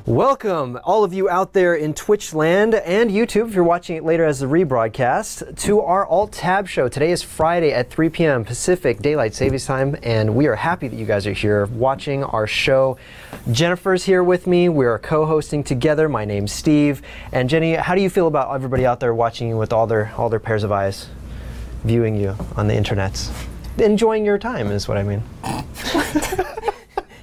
Welcome, all of you out there in Twitch land and YouTube, if you're watching it later as a rebroadcast, to our Alt+Tab Show. Today is Friday at 3 p.m. Pacific Daylight Savings Time, and we are happy that you guys are here watching our show. Jennifer's here with me. We are co-hosting together. My name's Steve. And Jenny, how do you feel about everybody out there watching you with all their pairs of eyes, viewing you on the internets? Enjoying your time is what I mean.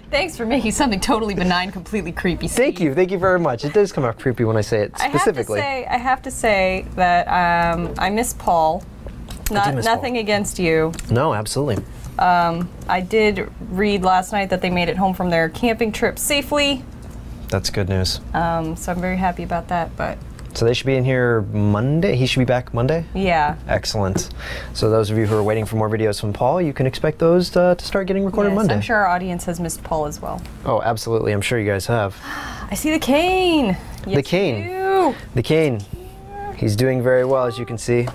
Thanks for making something totally benign completely creepy, Steve. Thank you very much. It does come out creepy when I say it specifically. I have to say that I miss Paul. Nothing against you. No, absolutely. I did read last night that they made it home from their camping trip safely. That's good news. So I'm very happy about that. But so they should be in here Monday? He should be back Monday? Yeah. Excellent. So those of you who are waiting for more videos from Paul, you can expect those to start getting recorded Monday. I'm sure our audience has missed Paul as well. Oh, absolutely. I'm sure you guys have. I see the cane. Yes, the cane. The cane. He's doing very well, as you can see.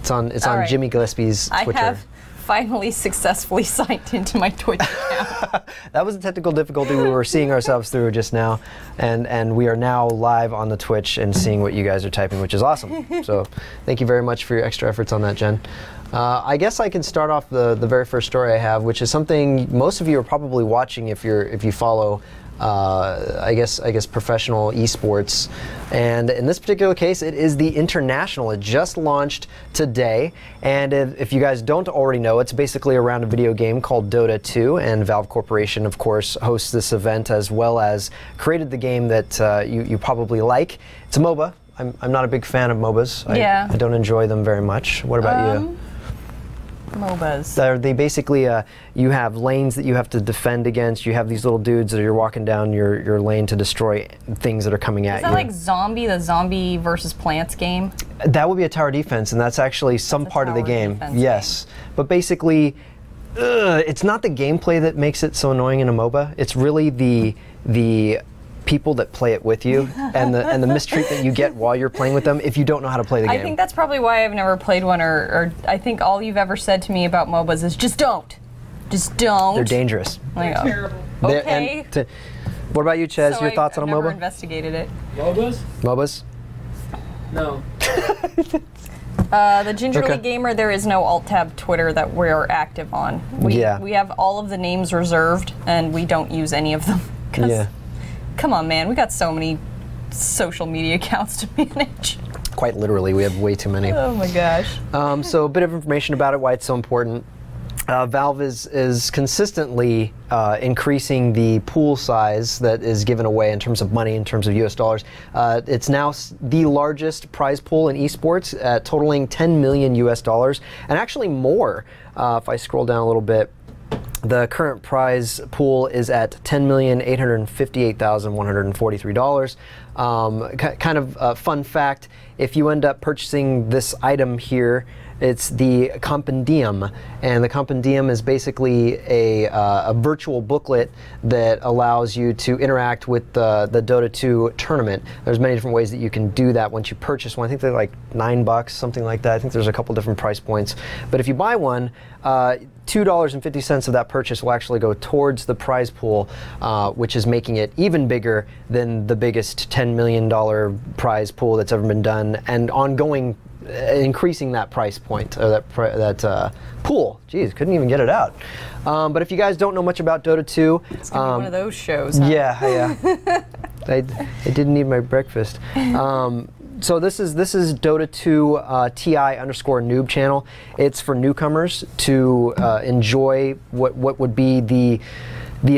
It's on right. Jimmy Gillespie's Twitter. I have finally successfully signed into my Twitch account. That was a technical difficulty we were seeing ourselves through just now, and we are now live on the Twitch and seeing what you guys are typing, which is awesome. So thank you very much for your extra efforts on that, Jen. I guess I can start off the very first story I have, which is something most of you are probably watching if you follow I guess professional esports, and in this particular case it is the International. It just launched today, and if you guys don't already know, it's basically around a video game called Dota 2, and Valve Corporation of course hosts this event as well as created the game that you probably like. It's a MOBA. I'm not a big fan of MOBAs. I don't enjoy them very much. What about you? MOBAs. They basically, you have lanes that you have to defend against. You have these little dudes that you're walking down your lane to destroy things that are coming at you. Is that like the zombie versus plants game? That would be a tower defense, and that's actually some part of the game. Yes, but basically, it's not the gameplay that makes it so annoying in a MOBA. It's really the people that play it with you and the mistreatment you get while you're playing with them if you don't know how to play the game. I think that's probably why I've never played one, or I think all you've ever said to me about MOBAs is just don't. Just don't. They're dangerous. They're terrible. Okay. What about you, Ches? So your thoughts on a MOBA? I've never investigated it. MOBAs? MOBAs? No. The Gingerly Gamer, there is no Alt+Tab Twitter that we're active on. We have all of the names reserved, and we don't use any of them. Yeah. Come on, man. We got so many social media accounts to manage. Quite literally, we have way too many. Oh my gosh. So a bit of information about it, why it's so important. Valve is consistently increasing the pool size that is given away in terms of money, in terms of US dollars. It's now the largest prize pool in esports, totaling 10 million US dollars, and actually more. If I scroll down a little bit, the current prize pool is at $10,858,143. Kind of a fun fact, if you end up purchasing this item here, it's the Compendium, and the Compendium is basically a virtual booklet that allows you to interact with the Dota 2 tournament. There's many different ways that you can do that once you purchase one. I think they're like $9, something like that. I think there's a couple different price points. But if you buy one, $2.50 of that purchase will actually go towards the prize pool, which is making it even bigger than the biggest $10 million prize pool that's ever been done, and ongoing, increasing that price point, or that pool. Jeez, couldn't even get it out. But if you guys don't know much about Dota 2, it's gonna be one of those shows. Huh? Yeah. I didn't need my breakfast. So this is Dota 2 TI_Noob channel. It's for newcomers to enjoy what would be the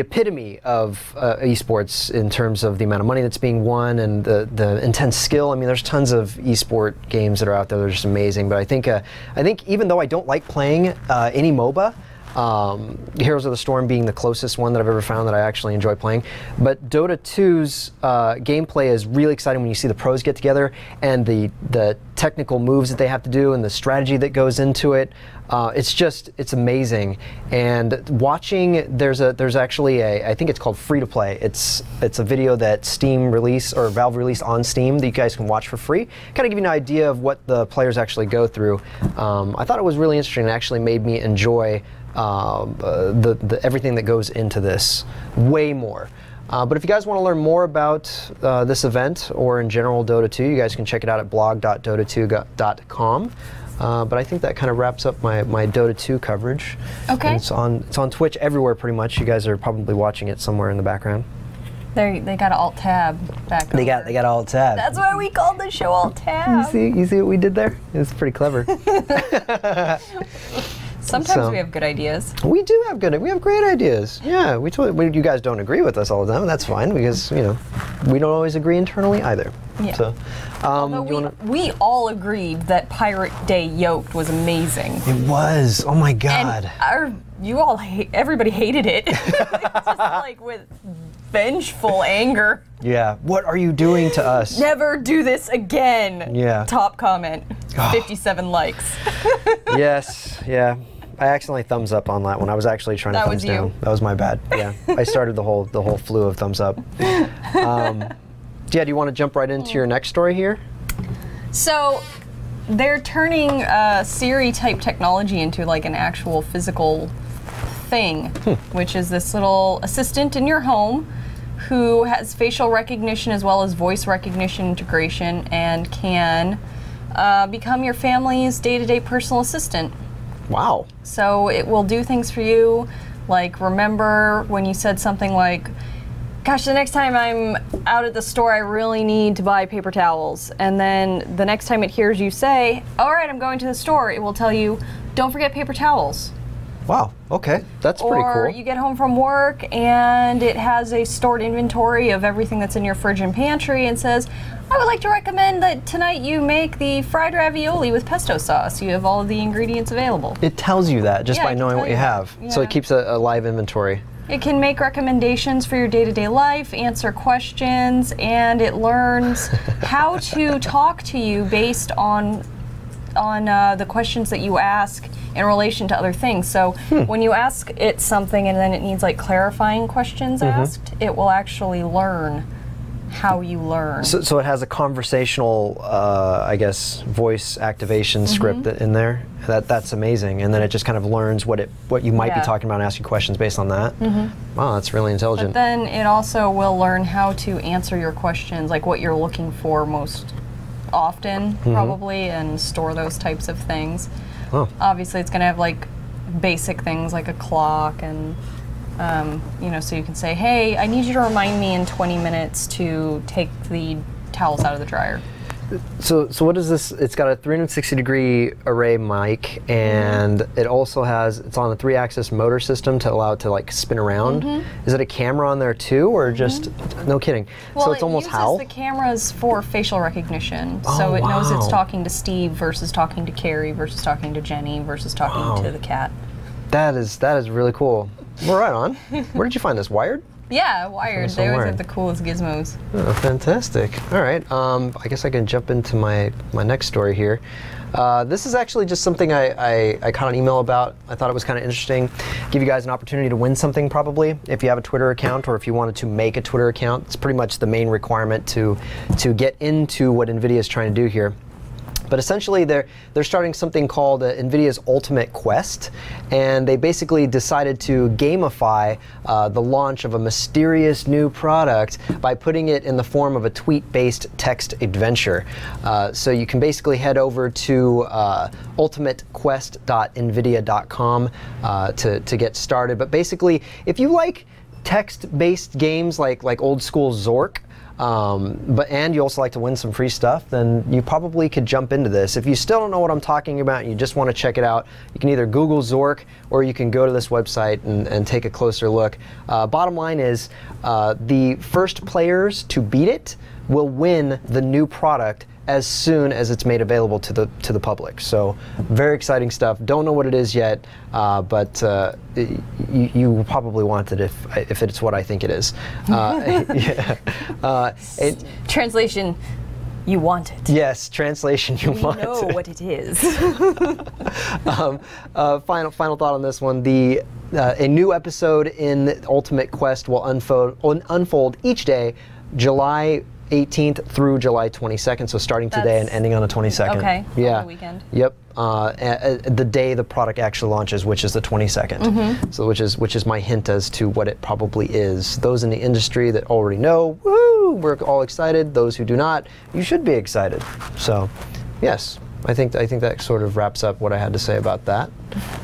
epitome of esports in terms of the amount of money that's being won and the intense skill. I mean, there's tons of esport games that are out there that are just amazing. But I think even though I don't like playing any MOBA, Heroes of the Storm being the closest one that I've ever found that I actually enjoy playing. But Dota 2's gameplay is really exciting when you see the pros get together and the technical moves that they have to do and the strategy that goes into it. It's amazing. And watching, there's actually I think it's called Free to Play. It's a video that Steam released, or Valve released on Steam, that you guys can watch for free. Kind of give you an idea of what the players actually go through. I thought it was really interesting. It actually made me enjoy everything that goes into this way more. But if you guys want to learn more about this event or in general Dota 2, you guys can check it out at blog.dota2.com. But I think that kind of wraps up my Dota 2 coverage. Okay. And it's on Twitch everywhere pretty much. You guys are probably watching it somewhere in the background. They got an Alt+Tab back They got Alt+Tab. That's why we called the show Alt+Tab. You see what we did there? It's pretty clever. Sometimes we have good ideas. We do have great ideas. Yeah, you guys don't agree with us all the time. That's fine because we don't always agree internally either. Yeah. So, although we all agreed that Pirate Day Yoked was amazing. It was. Oh my God. And everybody hated it. Just like with vengeful anger. Yeah. What are you doing to us? Never do this again. Yeah. Top comment. 57 likes. Yes. Yeah. I accidentally thumbs up on that one. I was actually trying to thumbs down. That was my bad. Yeah. I started the whole flu of thumbs up. Yeah, do you want to jump right into your next story here? So, they're turning Siri-type technology into like an actual physical thing, which is this little assistant in your home who has facial recognition as well as voice recognition integration and can become your family's day-to-day personal assistant. Wow. So it will do things for you, like remember when you said something like, gosh, the next time I'm out at the store, I really need to buy paper towels. And then the next time it hears you say, all right, I'm going to the store, it will tell you, don't forget paper towels. Wow, okay, that's pretty cool. Or you get home from work and it has a stored inventory of everything that's in your fridge and pantry and says, I would like to recommend that tonight you make the fried ravioli with pesto sauce. You have all of the ingredients available. It tells you that just by knowing what you have. Yeah. So it keeps a live inventory. It can make recommendations for your day-to-day life, answer questions, and it learns how to talk to you based on the questions that you ask in relation to other things. So when you ask it something and then it needs like clarifying questions asked, it will actually learn how you learn. So it has a conversational, I guess, voice activation script in there. That's amazing. And then it just kind of learns what you might be talking about and ask you questions based on that. Wow, that's really intelligent. But then it also will learn how to answer your questions, like what you're looking for most often, probably, and store those types of things. Oh. Obviously, it's going to have like basic things like a clock and so you can say, hey, I need you to remind me in 20 minutes to take the towels out of the dryer. So what is this? It's got a 360-degree array mic, and it also it's on a 3-axis motor system to allow it to like spin around. Is it a camera on there too, or just, no kidding? Well, so it's almost it uses the cameras for facial recognition. So it knows it's talking to Steve versus talking to Carrie versus talking to Jenny versus talking to the cat. That is really cool. Well, right on. Where did you find this? Wired? Yeah, Wired. They always have the coolest gizmos. Oh, fantastic. All right. I guess I can jump into my next story here. This is actually just something I caught an email about. I thought it was kind of interesting. Give you guys an opportunity to win something probably if you have a Twitter account or if you wanted to make a Twitter account. It's pretty much the main requirement to get into what NVIDIA is trying to do here. But essentially, they're starting something called NVIDIA's Ultimate Quest, and they basically decided to gamify the launch of a mysterious new product by putting it in the form of a tweet-based text adventure. So you can basically head over to ultimatequest.nvidia.com to get started. But basically, if you like text-based games like old school Zork, and you also like to win some free stuff, then you probably could jump into this. If you still don't know what I'm talking about and you just want to check it out, you can either Google Zork or you can go to this website and take a closer look. Bottom line is the first players to beat it will win the new product as soon as it's made available to the public. So very exciting stuff. Don't know what it is yet, but you probably want it if it's what I think it is. Translation, you want it. Yes, translation, you want it. We know what it is. Final thought on this one. A new episode in Ultimate Quest will unfold each day, July 18th through July 22nd, so starting today and ending on the 22nd. Okay, yeah. on the weekend. Yep. The day the product actually launches, which is the 22nd. So which is my hint as to what it probably is. Those in the industry that already know, woo, we're all excited. Those who do not, you should be excited. So, yes. I think that sort of wraps up what I had to say about that.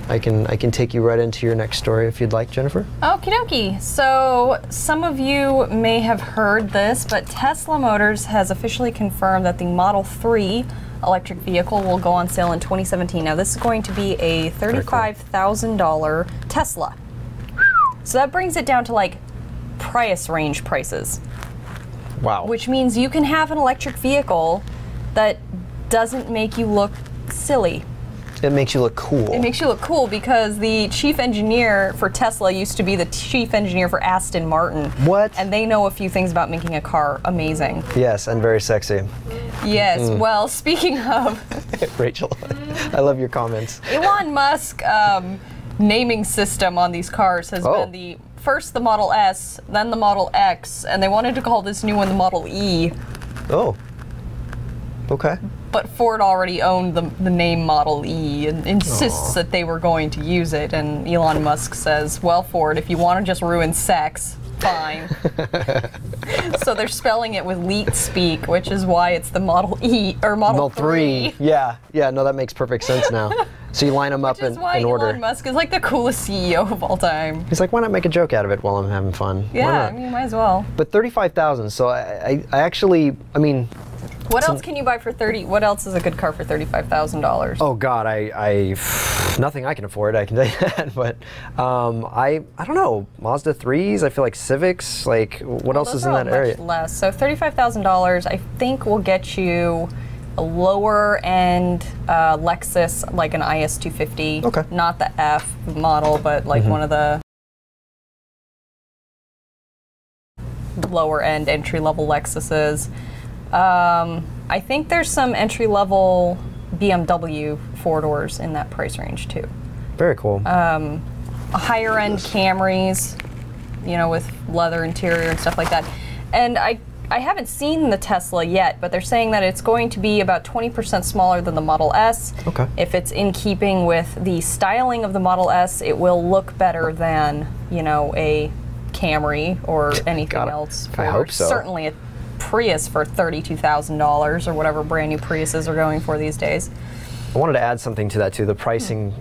I can take you right into your next story if you'd like, Jennifer. Okie dokie. So some of you may have heard this, but Tesla Motors has officially confirmed that the Model 3 electric vehicle will go on sale in 2017. Now this is going to be a $35,000 Tesla. So that brings it down to like Prius range prices. Wow. Which means you can have an electric vehicle that doesn't make you look silly. It makes you look cool. It makes you look cool because the chief engineer for Tesla used to be the chief engineer for Aston Martin. What? And they know a few things about making a car amazing. Yes, and very sexy. Yes, well, speaking of... Rachel, I love your comments. Elon Musk naming system on these cars has been first the Model S, then the Model X, and they wanted to call this new one the Model E. Oh. Okay. But Ford already owned the name Model E and insists that they were going to use it. And Elon Musk says, well, Ford, if you want to just ruin sex, fine. So they're spelling it with leet speak, which is why it's the Model E, or Model 3. Yeah, no, that makes perfect sense now. So you line them up in order. Elon Musk is like the coolest CEO of all time. He's like, why not make a joke out of it while I'm having fun? Yeah, I mean, might as well. But $35,000, so I actually, I mean... What else can you buy for what else is a good car for $35,000? Oh God, nothing I can afford, I can tell you that. But I don't know, Mazda 3s, I feel like Civics, like what else is in that area? Much less. So $35,000 I think will get you a lower end Lexus, like an IS250. Okay. Not the F model, but like one of the lower end entry level Lexuses. I think there's some entry-level BMW four-doors in that price range too. Very cool. Higher-end Camrys, you know, with leather interior and stuff like that. And I haven't seen the Tesla yet, but they're saying that it's going to be about 20% smaller than the Model S. Okay. If it's in keeping with the styling of the Model S, it will look better than, you know, a Camry or anything else. I hope so. Certainly a Prius for $32,000 or whatever brand new Priuses are going for these days. I wanted to add something to that too. The pricing,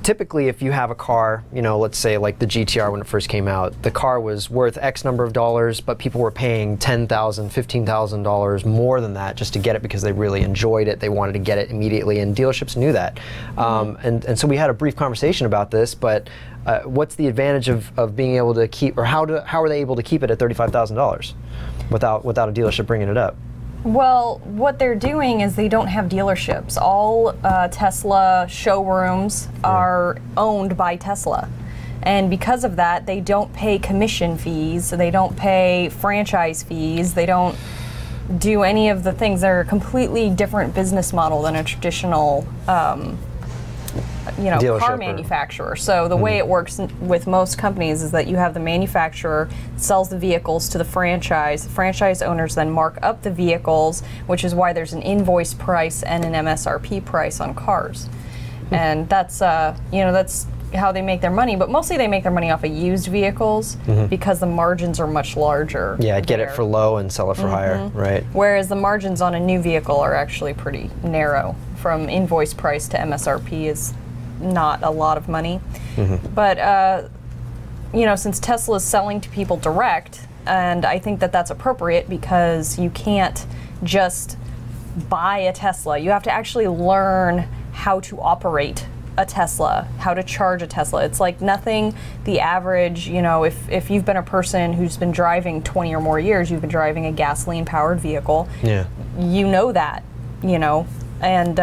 typically if you have a car, you know, let's say like the GTR when it first came out, the car was worth X number of dollars, but people were paying $10,000, $15,000 more than that just to get it because they really enjoyed it. They wanted to get it immediately, and dealerships knew that. And so we had a brief conversation about this, but what's the advantage of being able to keep, or how are they able to keep it at $35,000 without a dealership bringing it up? Well, what they're doing is they don't have dealerships. All Tesla showrooms are owned by Tesla. And because of that, they don't pay commission fees, they don't pay franchise fees, they don't do any of the things. They're a completely different business model than a traditional car manufacturer. So the way it works with most companies is that you have the manufacturer sells the vehicles to the franchise owners then mark up the vehicles, which is why there's an invoice price and an MSRP price on cars. And that's that's how they make their money, but mostly they make their money off of used vehicles because the margins are much larger. Yeah, I'd get it for low and sell it for higher, right? Whereas the margins on a new vehicle are actually pretty narrow. From invoice price to MSRP is not a lot of money. But since Tesla is selling to people direct, and I think that that's appropriate because you can't just buy a Tesla. You have to actually learn how to operate a Tesla, how to charge a Tesla. It's like nothing the average, if you've been a person who's been driving 20 or more years, you've been driving a gasoline powered vehicle, you know that, and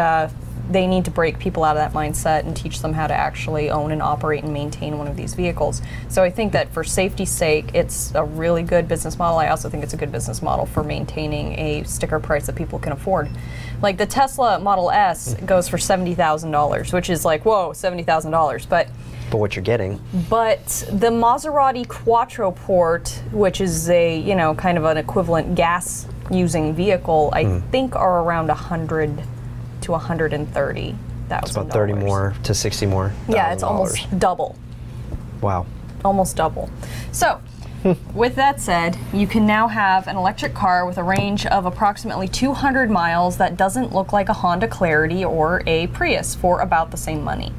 they need to break people out of that mindset and teach them how to actually own and operate and maintain one of these vehicles. So I think that for safety's sake, it's a really good business model. I also think it's a good business model for maintaining a sticker price that people can afford. Like the Tesla Model S goes for $70,000, which is like, whoa, $70,000. But what you're getting. But the Maserati Quattro Port, which is a, kind of an equivalent gas using vehicle, I think are around 100 to 130,000. It's about 30 more to 60 more. Yeah, it's almost double. Wow. Almost double. So, with that said, you can now have an electric car with a range of approximately 200 miles that doesn't look like a Honda Clarity or a Prius for about the same money.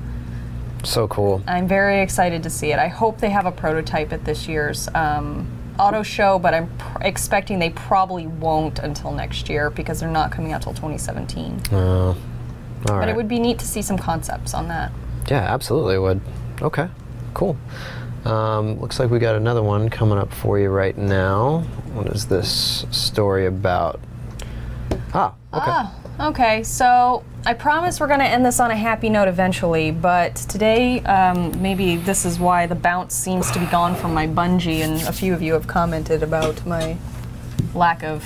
So cool. I'm very excited to see it. I hope they have a prototype at this year's auto show, but I'm expecting they probably won't until next year because they're not coming out till 2017. All right. But it would be neat to see some concepts on that. Yeah, absolutely it would. Okay, cool. Looks like we got another one coming up for you right now. What is this story about? Okay. Okay, so I promise we're going to end this on a happy note eventually, but today, maybe this is why the bounce seems to be gone from my bungee, and a few of you have commented about my lack of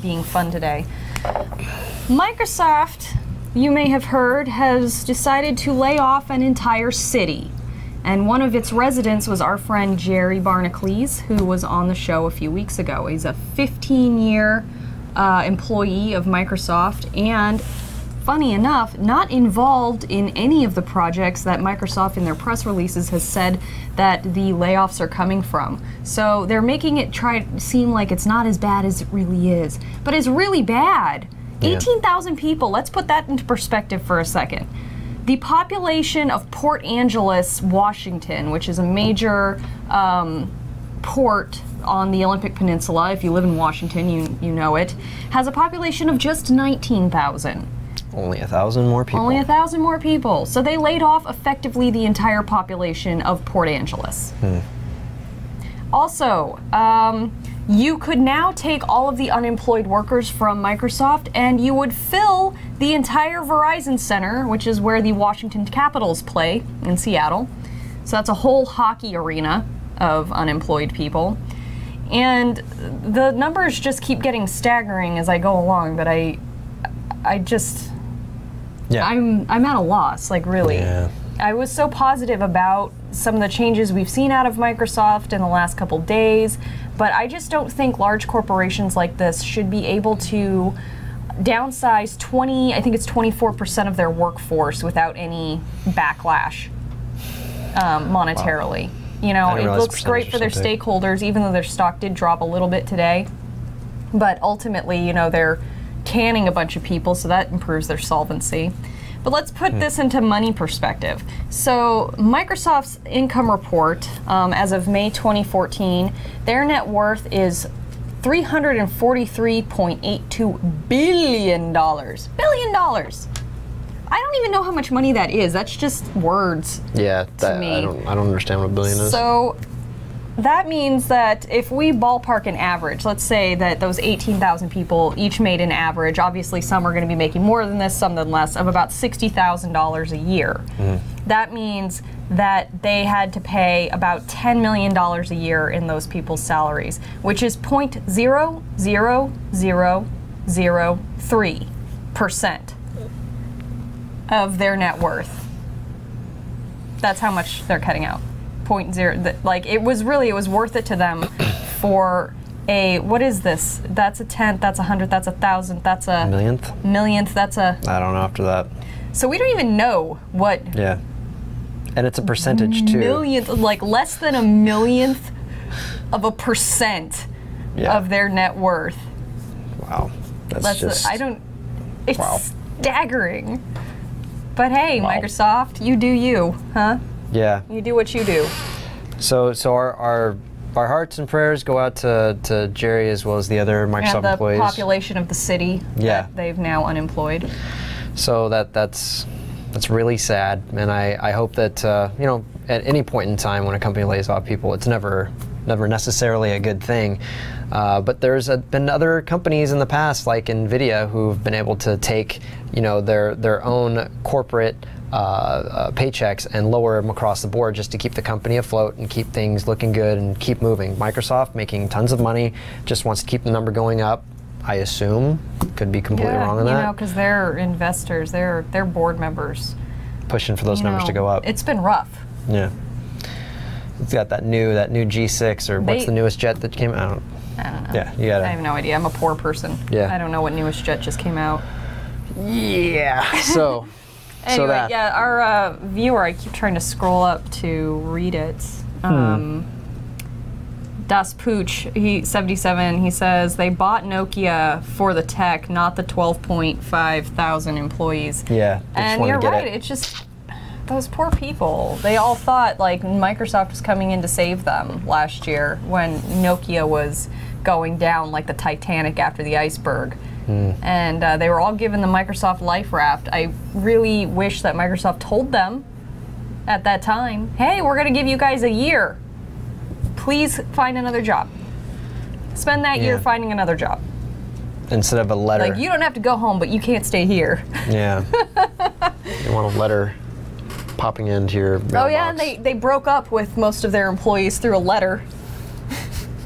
being fun today. Microsoft, you may have heard, has decided to lay off an entire city. And one of its residents was our friend Jerry Barnacles, who was on the show a few weeks ago. He's a 15-year employee of Microsoft, and funny enough, not involved in any of the projects that Microsoft in their press releases has said that the layoffs are coming from. So they're making it seem like it's not as bad as it really is. But it's really bad. Yeah. 18,000 people, let's put that into perspective for a second. The population of Port Angeles, Washington, which is a major port on the Olympic Peninsula, if you live in Washington, you know it, has a population of just 19,000. Only 1,000 more people. Only 1,000 more people. So they laid off effectively the entire population of Port Angeles. Also, you could now take all of the unemployed workers from Microsoft and you would fill the entire Verizon Center, which is where the Washington Capitals play in Seattle. So that's a whole hockey arena of unemployed people. And the numbers just keep getting staggering as I go along, but I just, yeah. I'm at a loss, like really. Yeah. I was so positive about some of the changes we've seen out of Microsoft in the last couple days, but I just don't think large corporations like this should be able to downsize 24% of their workforce without any backlash monetarily. Wow. You know, it looks great for their stakeholders, even though their stock did drop a little bit today. But ultimately, you know, they're canning a bunch of people, so that improves their solvency. But let's put this into money perspective. So Microsoft's income report, as of May 2014, their net worth is $343.82 billion. Billion dollars. I don't even know how much money that is. That's just words. Yeah, to me. I don't understand what a billion is. So that means that if we ballpark an average, let's say that those 18,000 people each made an average, obviously some are going to be making more than this, some than less, of about $60,000 a year. That means that they had to pay about $10 million a year in those people's salaries, which is 0.00003% of their net worth. That's how much they're cutting out. Like it was worth it to them for a, what is this? That's a tenth, that's 100th, that's 1,000th, that's a millionth, that's a, I don't know after that. So we don't even know what. Yeah. And it's a percentage too. Millionth, like less than a millionth of a percent of their net worth. Wow. That's just, it's staggering. But hey, Microsoft, you do you, huh? Yeah. You do what you do. So our hearts and prayers go out to Jerry as well as the other Microsoft employees. And the population of the city that they've now unemployed. So that's really sad, and I hope that you know, at any point in time when a company lays off people, it's never necessarily a good thing. But there's been other companies in the past, like NVIDIA, who've been able to take, you know, their own corporate paychecks and lower them across the board just to keep the company afloat and keep things looking good and keep moving. Microsoft, making tons of money, just wants to keep the number going up, I assume. Could be completely wrong on that. You know, because they're investors, they're board members. Pushing for those numbers to go up. It's been rough. Yeah. It's got that new G6, or what's the newest jet that came out? I don't know. Yeah, you gotta. I have no idea. I'm a poor person. Yeah. I don't know what newest jet just came out. Yeah. So. Anyway, so that. yeah, our viewer, I keep trying to scroll up to read it. Das Pooch, 77, he says, they bought Nokia for the tech, not the 12.5 thousand employees. Yeah. And you're right, it's just those poor people. They all thought like Microsoft was coming in to save them last year when Nokia was going down like the Titanic after the iceberg. And they were all given the Microsoft life raft. I really wish that Microsoft told them at that time, hey, we're going to give you guys a year. Please find another job. Spend that year finding another job. Instead of a letter. Like, you don't have to go home, but you can't stay here. Yeah. You want a letter popping into your mailbox. Oh yeah, and they broke up with most of their employees through a letter.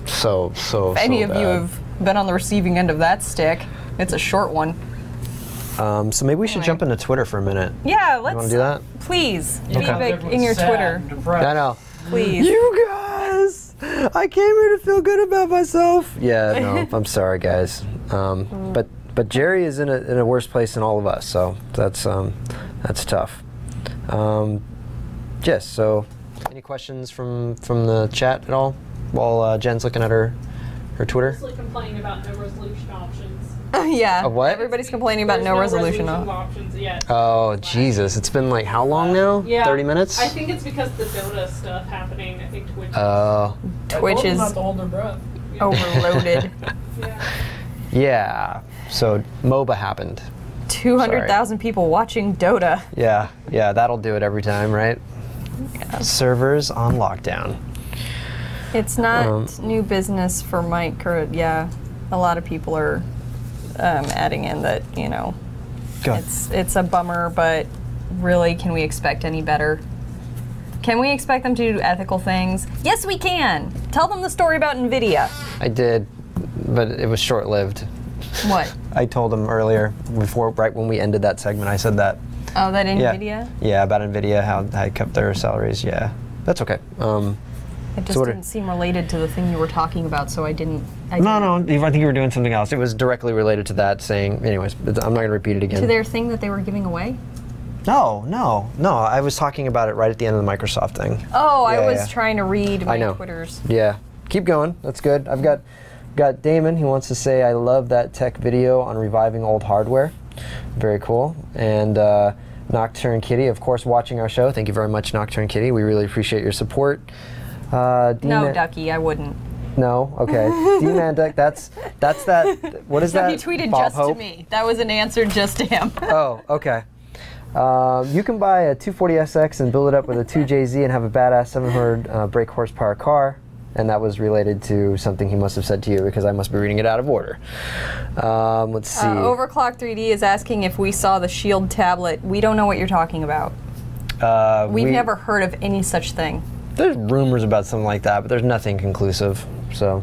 So if any of you have been on the receiving end of that stick, it's a short one. So maybe we should jump into Twitter for a minute. Yeah, let's. You want to do that? Please, Okay. be big in your Twitter. I know. Please. You guys, I came here to feel good about myself. Yeah, no, I'm sorry, guys. But Jerry is in a worse place than all of us, so that's tough. Yes. So, any questions from the chat at all? While Jen's looking at her Twitter. Mostly complaining about no resolution options. Yeah. Of what? Everybody's complaining about There's no resolution. options yet. Oh Jesus! It's been like how long now? Yeah. 30 minutes. I think it's because the Dota stuff happening. I think Twitch. Twitch is not to hold their breath. overloaded. Yeah. Yeah. So MOBA happened. 200,000 people watching Dota. Yeah. Yeah. That'll do it every time, right? Yeah. Servers on lockdown. It's not new business for Mike, or a lot of people are adding in that, you know, it's a bummer, but really, can we expect any better? Can we expect them to do ethical things? Yes, we can. Tell them the story about NVIDIA. I did, but it was short-lived. What? I told them earlier, right when we ended that segment, I said that. Oh, that NVIDIA? Yeah, about NVIDIA, how they kept their salaries, yeah. That's okay. It just didn't seem related to the thing you were talking about, so I didn't. No, I think you were doing something else. It was directly related to that, saying, anyways, I'm not going to repeat it again. To their thing that they were giving away? No. I was talking about it right at the end of the Microsoft thing. Oh, I was trying to read my know. Twitters. Yeah. Keep going. That's good. I've got Damon. He wants to say, I love that tech video on reviving old hardware. Very cool. And Nocturne Kitty, of course, watching our show. Thank you very much, Nocturne Kitty. We really appreciate your support. No, Ducky, I wouldn't. No, okay. D-Man Duck, that's that. What is that? He tweeted Bob just Hope? to me. That was an answer just to him. Oh, okay. You can buy a 240SX and build it up with a 2JZ and have a badass 700 brake horsepower car. And that was related to something he must have said to you, because I must be reading it out of order. Let's see. Overclock 3D is asking if we saw the Shield tablet. We don't know what you're talking about. We've never heard of any such thing. There's rumors about something like that, but there's nothing conclusive. So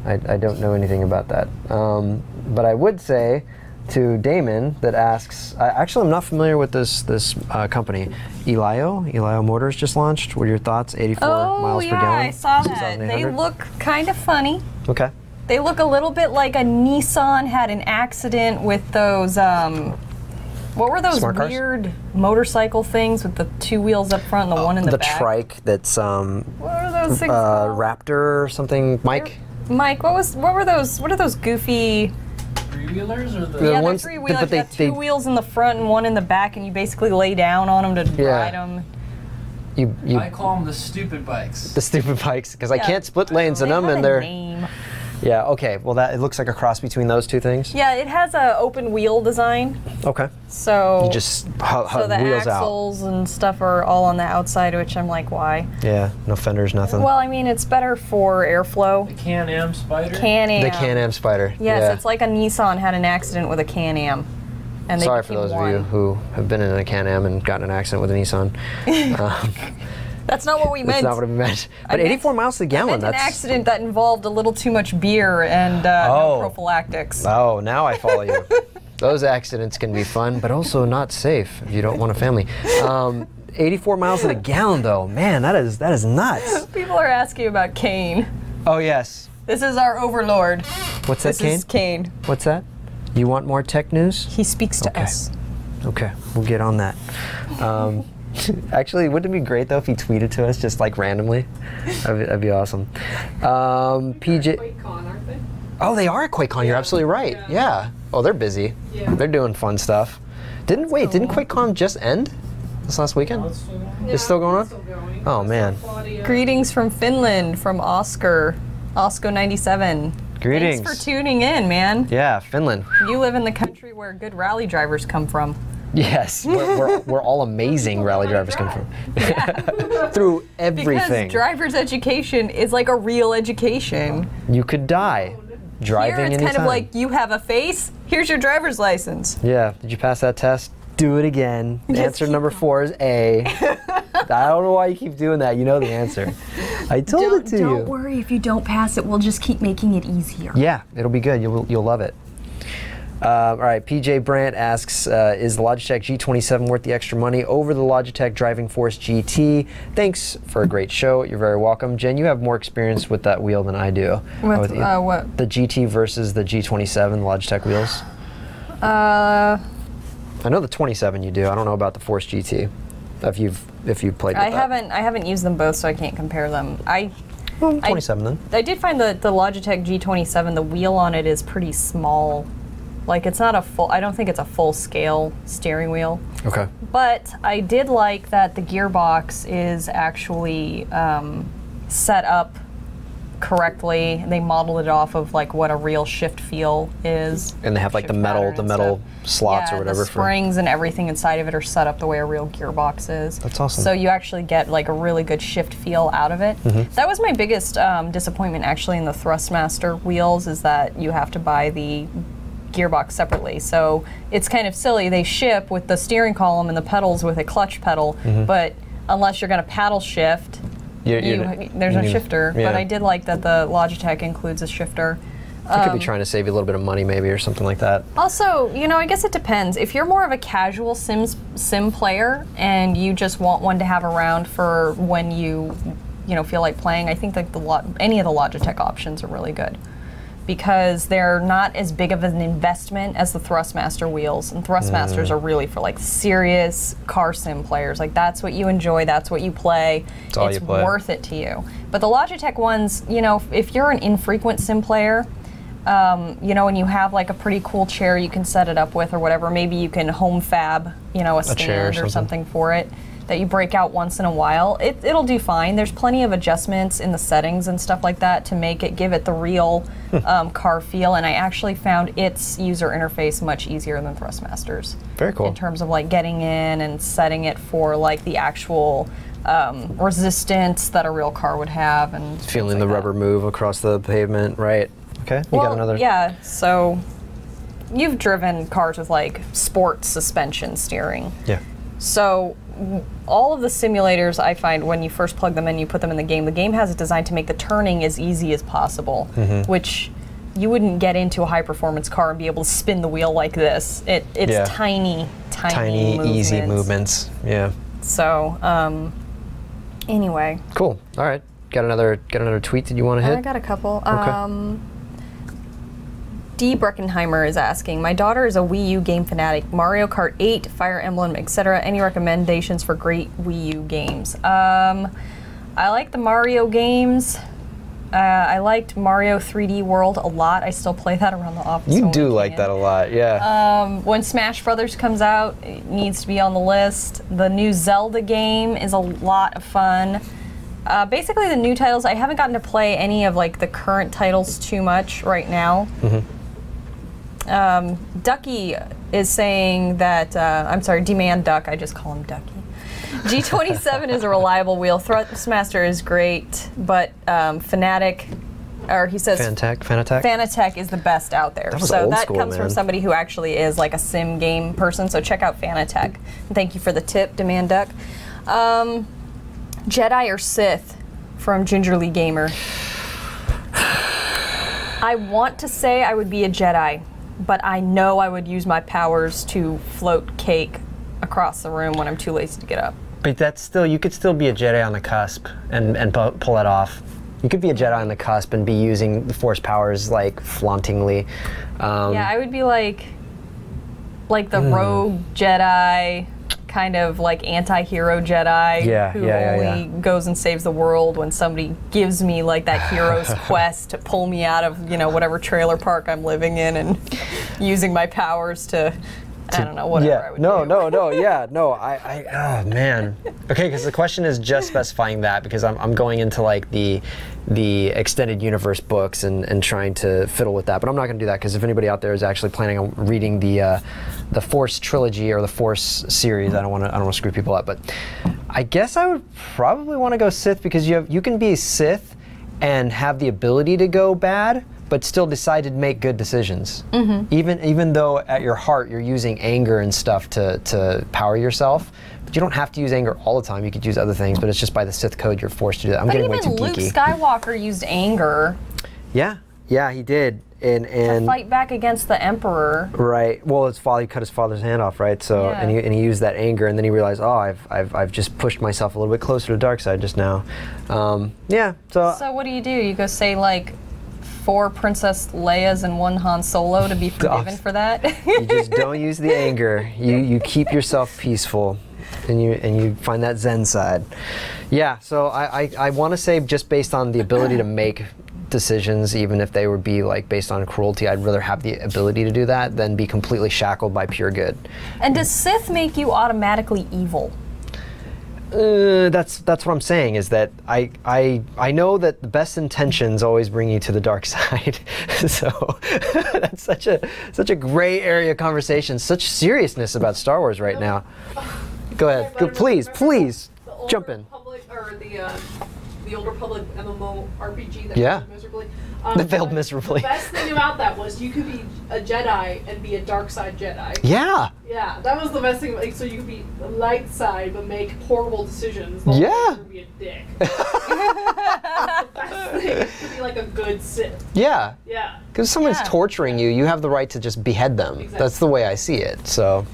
I don't know anything about that. But I would say to Damon that asks, actually I'm not familiar with this company. Elio Motors just launched. What are your thoughts? 84 miles per gallon? Oh yeah, I saw that. They look kind of funny. Okay. They look a little bit like a Nissan had an accident with those, what were those Smart cars? weird motorcycle things with the two wheels up front and the one in the back? The trike that's What are those things called? Raptor or something. Mike, what were those? What are those goofy? Three-wheelers or the? Yeah, ones, they're three-wheelers. but Got two wheels in the front and one in the back, and you basically lay down on them to ride them. You I call them the stupid bikes. the stupid bikes, because I can't split lanes in them, and They they're have a name. yeah. Okay, well it looks like a cross between those two things. Yeah, it has a open wheel design, Okay. so You just so the wheels out. axles and stuff are all on the outside, which I'm like, why? Yeah, no fenders, nothing. Well, I mean, it's better for airflow. The Can-Am Spider. Can-Am. The Can-Am Spider. Yes, yeah. it's like a Nissan had an accident with a Can-Am. And they Sorry for became those one. of you who have been in a Can-Am and gotten an accident with a Nissan. That's not what we meant. That's not what I meant. But meant- 84 miles a gallon, I meant an that's... accident that involved a little too much beer and no prophylactics. Oh, now I follow you. Those accidents can be fun, but also not safe if you don't want a family. 84 miles a gallon, though. Man, that is nuts. People are asking about Kane. Oh, yes. This is our overlord. What's that, This Kane? is Kane. What's that? You want more tech news? He speaks to Okay. us. Okay, we'll get on that. Actually, wouldn't it be great though if he tweeted to us just like randomly? That'd be awesome. PJ. QuakeCon, aren't they? Oh, they are at QuakeCon. You're absolutely right. Yeah. Oh, they're busy. Yeah. They're doing fun stuff. Didn't QuakeCon just end this last weekend? Oh, it's still going? It's still going on? It's still going. Oh, man. Claudia. Greetings from Finland, from Oscar97. Greetings. Thanks for tuning in, man. Yeah, Finland. You live in the country where good rally drivers come from. Yes, we're all amazing rally drivers come from. Through everything. Because driver's education is like a real education. You could die driving Here it's anytime. kind of like, you have a face, here's your driver's license. Yeah, did you pass that test? Do it again. Answer number 4 is A. I don't know why you keep doing that. You know the answer. I told it to you. Don't worry if you don't pass it, we'll just keep making it easier. Yeah, it'll be good. You'll love it. All right, PJ Brandt asks, is the Logitech G27 worth the extra money over the Logitech Driving Force GT? Thanks for a great show. You're very welcome. Jen, you have more experience with that wheel than I do. With what? The GT versus the G27, the Logitech wheels. I know the 27 you do. I don't know about the Force GT. If you've played with I that. haven't used them both, so I can't compare them. Well, 27 then. I did find the Logitech G27, the wheel on it is pretty small. Like, it's not a full, I don't think it's a full scale steering wheel. Okay. But I did like that the gearbox is actually set up correctly. They modeled it off of like what a real shift feel is. And they have like the Shift pattern metal and stuff. slots Yeah, or whatever the springs and everything inside of it are set up the way a real gearbox is. That's awesome. So you actually get like a really good shift feel out of it. That was my biggest disappointment actually in the Thrustmaster wheels, is that you have to buy the gearbox separately. So it's kind of silly. They ship with the steering column and the pedals with a clutch pedal, but unless you're going to paddle shift, there's no shifter. yeah. But I did like that the Logitech includes a shifter. They could be trying to save you a little bit of money maybe or something like that. Also, you know, I guess it depends. If you're more of a casual sim player and you just want one to have around for when you feel like playing, I think like any of the Logitech options are really good, because they're not as big of an investment as the Thrustmaster wheels. And Thrustmasters are really for like serious car sim players. Like, that's what you enjoy, that's what you play. It's all you play. Worth it to you. But the Logitech ones, you know, if you're an infrequent sim player, you know, and you have like a pretty cool chair you can set it up with or whatever, maybe you can home fab, you know, a chair stand or or something for it that you break out once in a while. It'll do fine. There's plenty of adjustments in the settings and stuff like that to make it, give it the real car feel, and I actually found its user interface much easier than Thrustmaster's. Very cool. In terms of like getting in and setting it for like the actual resistance that a real car would have, and Feeling things the like rubber move across the pavement, right? Okay, you got another. Yeah, so you've driven cars with like sports suspension steering. Yeah. So all of the simulators, I find when you first plug them in, you put them in the game has it designed to make the turning as easy as possible, which you wouldn't get into a high performance car and be able to spin the wheel like this. It's tiny easy movements. Yeah. So anyway. Cool. All right. Got another tweet that you want to hit? I got a couple. Okay. D. Breckenheimer is asking, my daughter is a Wii U game fanatic. Mario Kart 8, Fire Emblem, etc. Any recommendations for great Wii U games? I like the Mario games. I liked Mario 3D World a lot. I still play that around the office. You do like that a lot, yeah. When Smash Brothers comes out, it needs to be on the list. The new Zelda game is a lot of fun. Basically, the new titles, I haven't gotten to play any of like the current titles too much right now. Ducky is saying that, I'm sorry, Demand Duck, I just call him Ducky. G27 is a reliable wheel. Thrustmaster is great, but Fanatic, or he says Fanatec is the best out there. That was so old that school, comes from man. somebody who actually is like a sim game person, so check out Fanatec. And thank you for the tip, Demand Duck. Jedi or Sith from Gingerly Gamer. I want to say I would be a Jedi, but I know I would use my powers to float cake across the room when I'm too lazy to get up. But that's still, you could still be a Jedi on the cusp and pull it off. You could be a Jedi on the cusp and be using the Force powers like flauntingly. Yeah, I would be like the rogue Jedi, kind of like anti-hero Jedi who only goes and saves the world when somebody gives me like that hero's quest to pull me out of, you know, whatever trailer park I'm living in and using my powers to I don't know, whatever I would do. Oh man. Okay, because the question is just specifying that, because I'm going into like the extended universe books and trying to fiddle with that, but I'm not going to do that, because if anybody out there is actually planning on reading the Force trilogy or the Force series, I don't want to screw people up. But I guess I would probably want to go Sith, because you can be Sith and have the ability to go bad, but still decide to make good decisions. Even though at your heart you're using anger and stuff to power yourself. But you don't have to use anger all the time. You could use other things, but it's just by the Sith code you're forced to do that. I'm getting way too geeky. But even Luke Skywalker used anger. Yeah, he did. And to fight back against the Emperor. Right. Well, he cut his father's hand off, right? So and he used that anger, and then he realized, oh, I've just pushed myself a little bit closer to the dark side just now. Yeah. So what do? You go say like 4 Princess Leias and 1 Han Solo to be forgiven for that? You just don't use the anger. You keep yourself peaceful, and you find that Zen side. Yeah. So I want to say, just based on the ability to make decisions, even if they would be like based on cruelty, I'd rather have the ability to do that than be completely shackled by pure good. And does Sith make you automatically evil? That's what I'm saying, is that I know that the best intentions always bring you to the dark side. So that's such a gray area conversation, such seriousness about Star Wars right now. Go ahead. Please jump in. The Old Republic MMO RPG that failed miserably. That failed miserably. The best thing about that was you could be a Jedi and be a dark side Jedi. Yeah. Yeah, that was the best thing. Like, so you could be the light side but make horrible decisions. Yeah. Be a dick. The best thing is to be like a good Sith. Yeah. Yeah. Because if someone's torturing you, you have the right to just behead them. Exactly. That's the way I see it. So.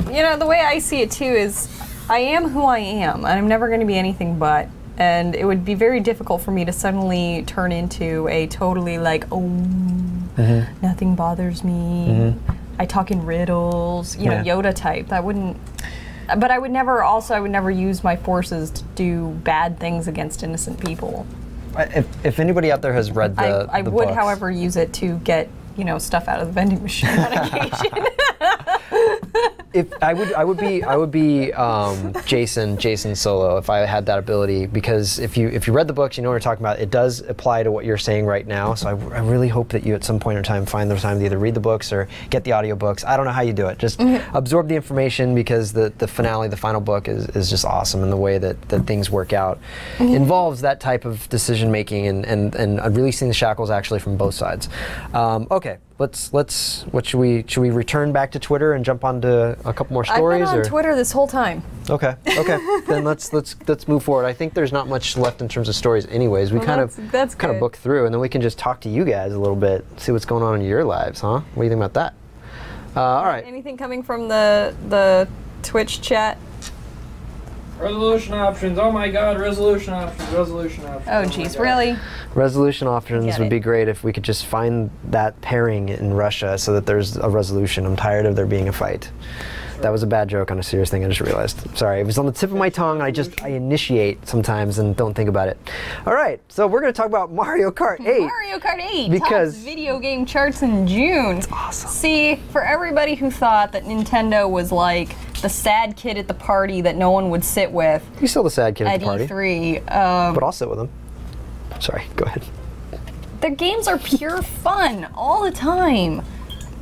You know, the way I see it too is, I am who I am, and I'm never going to be anything but. And it would be very difficult for me to suddenly turn into a totally like, nothing bothers me. I talk in riddles, you know, Yoda type. That wouldn't. But I would never use my forces to do bad things against innocent people. If anybody out there has read the I would, books. however, use it to get, you know, stuff out of the vending machine on occasion. I would be Jason Solo if I had that ability, because if you read the books, you know what we're talking about. It does apply to what you're saying right now. So I really hope that you at some point in time find the time to either read the books or get the audiobooks. I don't know how you do it. Just absorb the information, because the finale, the final book is just awesome, and the way that things work out involves that type of decision making and releasing the shackles actually from both sides. Okay. What should we return back to Twitter and jump onto a couple more stories? I've been on Twitter this whole time. Okay. Then let's move forward. I think there's not much left in terms of stories anyways. We kind of booked through, and then we can just talk to you guys a little bit, see what's going on in your lives, huh? What do you think about that? All right. Anything coming from the Twitch chat? Resolution options. Oh my God, resolution options. Oh geez, really? Resolution options would be great if we could just find that pairing in Russia so that there's a resolution. I'm tired of there being a fight. That was a bad joke on a serious thing, I just realized. Sorry, it was on the tip of my tongue. I initiate sometimes and don't think about it. All right, so we're going to talk about Mario Kart 8. Mario Kart 8 because tops video game charts in June. It's awesome. See, for everybody who thought that Nintendo was like the sad kid at the party that no one would sit with. You're still the sad kid at the party. At E3. But I'll sit with them. Sorry, go ahead. Their games are pure fun all the time.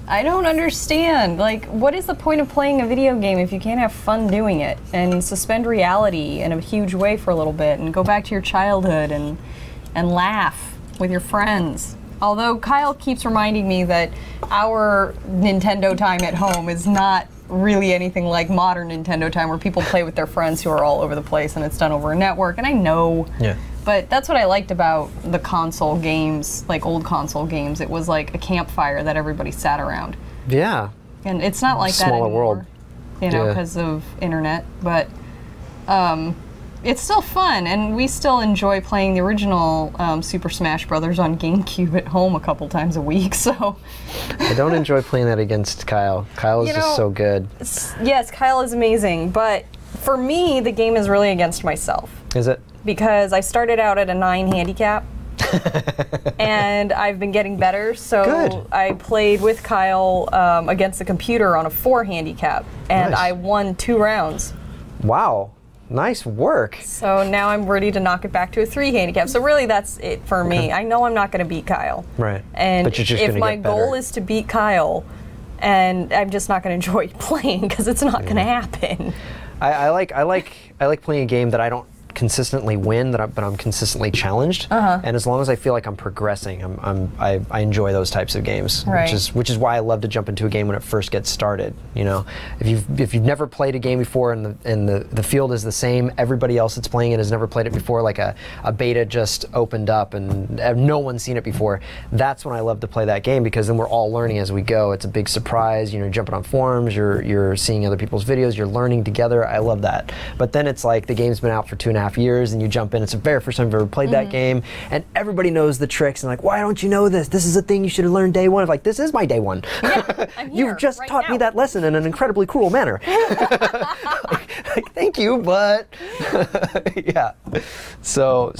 I don't understand. Like, what is the point of playing a video game if you can't have fun doing it and suspend reality in a huge way for a little bit and go back to your childhood and laugh with your friends? Although Kyle keeps reminding me that our Nintendo time at home is not really anything like modern Nintendo time, where people play with their friends who are all over the place and it's done over a network, and I know. Yeah. But that's what I liked about the console games, like old console games. It was like a campfire that everybody sat around. Yeah. And it's not like that anymore. Smaller world. You know, because of internet. But it's still fun, and we still enjoy playing the original Super Smash Brothers on GameCube at home a couple times a week. So I don't enjoy playing that against Kyle. Kyle is just so good. Yes, Kyle is amazing, but for me, the game is really against myself. Is it? Because I started out at a 9 handicap. And I've been getting better, so I played with Kyle against the computer on a 4 handicap, and I won 2 rounds. Wow, nice work. So now I'm ready to knock it back to a 3 handicap. So really that's it for me. I know I'm not going to beat Kyle. Right. And but you're just if my goal is to beat Kyle, and I'm just not going to enjoy playing because it's not going to happen. I like playing a game that I don't consistently win, but I'm consistently challenged, and as long as I feel like I'm progressing, I enjoy those types of games, which is why I love to jump into a game when it first gets started. You know, if you've never played a game before and the field is the same, everybody else that's playing it has never played it before, like a beta just opened up and no one's seen it before. That's when I love to play that game, because then we're all learning as we go. It's a big surprise. You know, you're jumping on forums, you're seeing other people's videos, you're learning together. I love that. But then it's like the game's been out for 2.5 years and you jump in, it's the very first time you've ever played that game, and everybody knows the tricks, and like, why don't you know this? This is a thing you should have learned day one. Like, this is my day one. Yeah, you've just taught me that lesson in an incredibly cruel manner. like, thank you, but yeah. So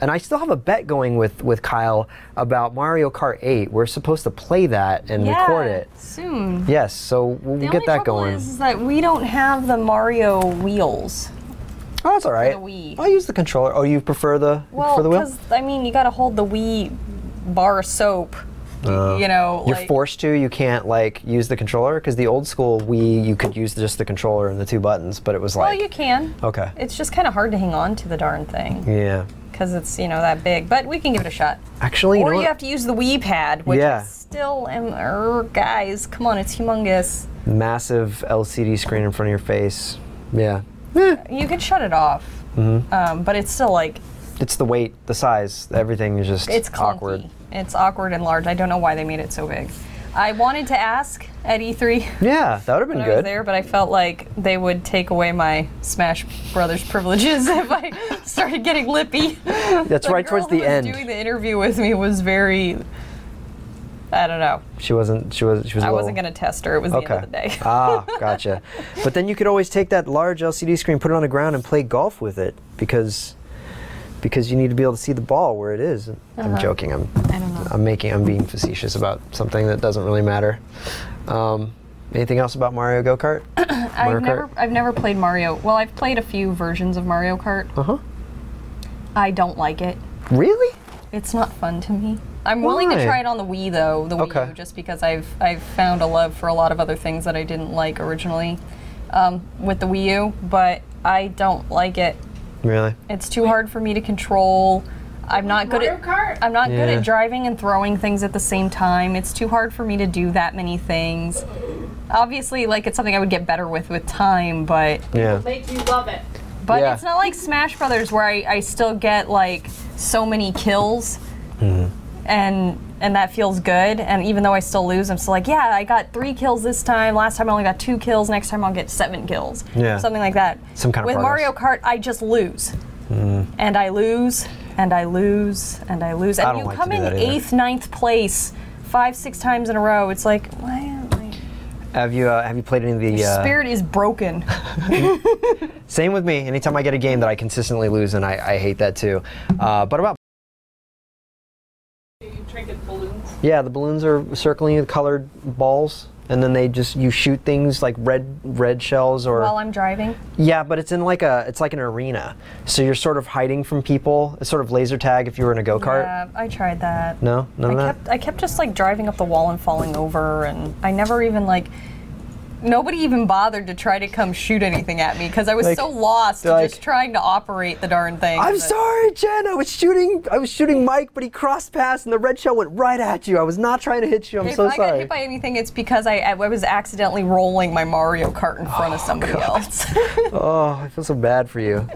and I still have a bet going with Kyle about Mario Kart 8. We're supposed to play that and record it soon. Yes, so we'll get that going. The only trouble is that we don't have the Mario wheels. Oh, that's all right. For the Wii. I'll use the controller. Oh, you prefer the wheel? Because I mean, you got to hold the Wii bar of soap. You know, you're forced to. You can't like use the controller, because the old school Wii, you could use just the controller and the 2 buttons, but it was like. Well, you can. Okay. It's just kind of hard to hang on to the darn thing. Yeah. Because it's, you know, that big, but we can give it a shot. Actually, or you have to use the Wii pad, which Yeah. is still, guys, come on, it's humongous. Massive LCD screen in front of your face. Yeah. You could shut it off, but it's still like. It's the weight, the size, everything is just It's clunky. awkward. It's awkward and large. I don't know why they made it so big. I wanted to ask at E3. Yeah, that would have been when good. I was there, but I felt like they would take away my Smash Brothers privileges if I started getting lippy. That's right towards the end. The girl who was doing the interview with me was very. I don't know. She was. I wasn't going to test her. It was the end of the day. Ah, gotcha. But then you could always take that large LCD screen, put it on the ground, and play golf with it, because you need to be able to see the ball where it is. I'm joking. I don't know. I'm being facetious about something that doesn't really matter. Anything else about Mario Go Kart? I've never played Mario. Well, I've played a few versions of Mario Kart. I don't like it. Really? It's not fun to me. I'm willing to try it on the Wii though, the Wii U, just because I've found a love for a lot of other things that I didn't like originally with the Wii U, but I don't like it. Really? It's too hard for me to control. I'm not good Mario Kart? I'm not good at driving and throwing things at the same time. It's too hard for me to do that many things. Obviously, like, it's something I would get better with time, but It'll make you love it. But it's not like Smash Brothers where I still get like so many kills, and that feels good. And even though I still lose, I'm still like, yeah, I got 3 kills this time. Last time I only got 2 kills. Next time I'll get 7 kills. Yeah, something like that. Some kind of With progress. Mario Kart, I just lose, and I lose, and I lose, and I lose, and you come in 8th, 9th place 5, 6 times in a row. It's like, why am I? Have you played any of the? Your spirit is broken. Same with me. Anytime I get a game that I consistently lose, and I hate that too. But about. You trinket balloons. Yeah, the balloons are circling the colored balls, and then you shoot things like red shells or. While I'm driving. Yeah, but it's in like an arena, so you're sort of hiding from people. It's sort of laser tag if you were in a go-kart. Yeah, I tried that. No, none of that. I kept just like driving up the wall and falling over, and I never even like. Nobody even bothered to try to come shoot anything at me because I was so lost just trying to operate the darn thing. I'm sorry, Jen. I was shooting Mike, but he crossed past and the red shell went right at you. I was not trying to hit you. I'm so sorry. If I got hit by anything, it's because I was accidentally rolling my Mario Kart in front of somebody else. Oh, I feel so bad for you.